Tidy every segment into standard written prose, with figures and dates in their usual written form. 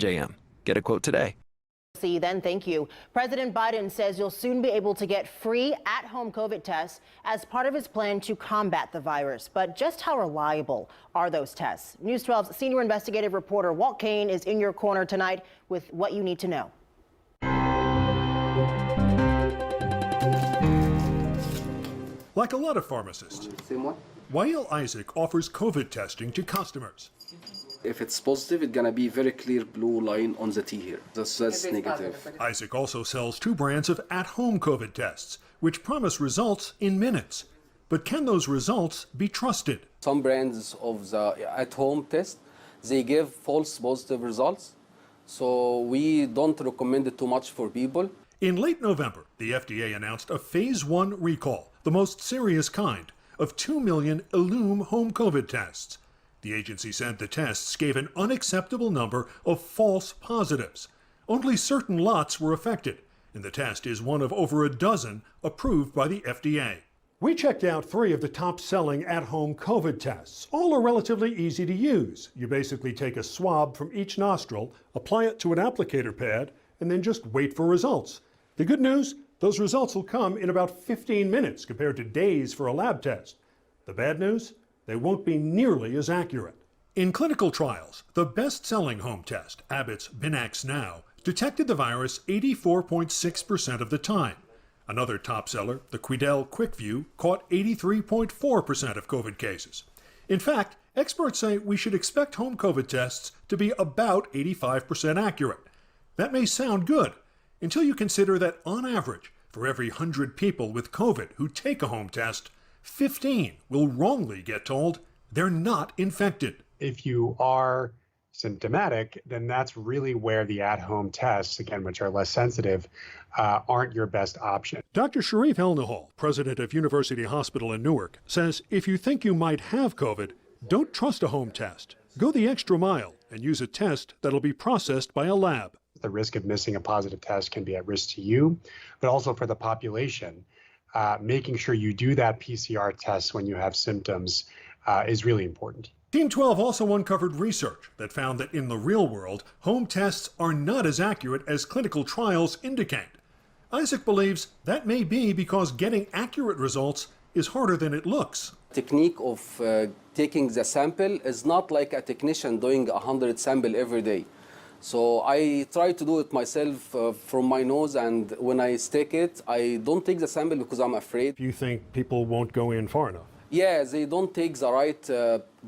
NJ12. Get a quote today. See, then thank you. President Biden says you'll soon be able to get free at-home COVID tests as part of his plan to combat the virus. But just how reliable are those tests? News 12's senior investigative reporter Walt Kane is in your corner tonight with what you need to know. Like a lot of pharmacists, Wael Isaac offers COVID testing to customers. If it's positive, it's gonna be very clear blue line on the T here. That's negative. Isaac also sells 2 brands of at-home COVID tests, which promise results in minutes. But can those results be trusted? Some brands of the at-home test, they give false positive results. So we don't recommend it too much for people. In late November, the FDA announced a phase 1 recall, the most serious kind, of 2 million Ellume home COVID tests. The agency said the tests gave an unacceptable number of false positives. Only certain lots were affected, and the test is one of over a dozen approved by the FDA. We checked out 3 of the top-selling at-home COVID tests. All are relatively easy to use. You basically take a swab from each nostril, apply it to an applicator pad, and then just wait for results. The good news, those results will come in about 15 minutes compared to days for a lab test. The bad news, they won't be nearly as accurate. In clinical trials, the best-selling home test, Abbott's Binax Now, detected the virus 84.6% of the time. Another top seller, the Quidel QuickView, caught 83.4% of COVID cases. In fact, experts say we should expect home COVID tests to be about 85% accurate. That may sound good, until you consider that on average, for every 100 people with COVID who take a home test, 15 will wrongly get told they're not infected. If you are symptomatic, then that's really where the at-home tests, again, which are less sensitive, aren't your best option. Dr. Sharif Elnahal, president of University Hospital in Newark, says if you think you might have COVID, don't trust a home test. Go the extra mile and use a test that'll be processed by a lab. The risk of missing a positive test can be at risk to you, but also for the population. Making sure you do that PCR test when you have symptoms is really important. Team 12 also uncovered research that found that in the real world, home tests are not as accurate as clinical trials indicate. Isaac believes that may be because getting accurate results is harder than it looks. Technique of taking the sample is not like a technician doing 100 samples every day. So I try to do it myself from my nose, and when I stick it, I don't take the sample because I'm afraid. You think people won't go in far enough? Yeah, they don't take the right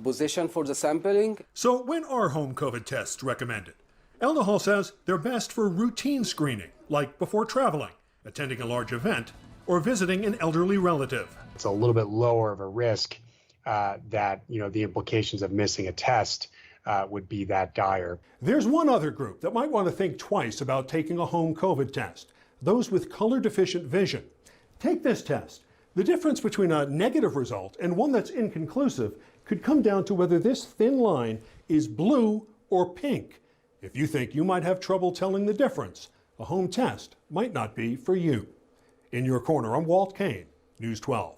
position for the sampling. So when are home COVID tests recommended? Elnahal says they're best for routine screening, like before traveling, attending a large event, or visiting an elderly relative. It's a little bit lower of a risk that, the implications of missing a test would be that dire. There's one other group that might want to think twice about taking a home COVID test, those with color-deficient vision. Take this test. The difference between a negative result and one that's inconclusive could come down to whether this thin line is blue or pink. If you think you might have trouble telling the difference, a home test might not be for you. In your corner, I'm Walt Kane, News 12.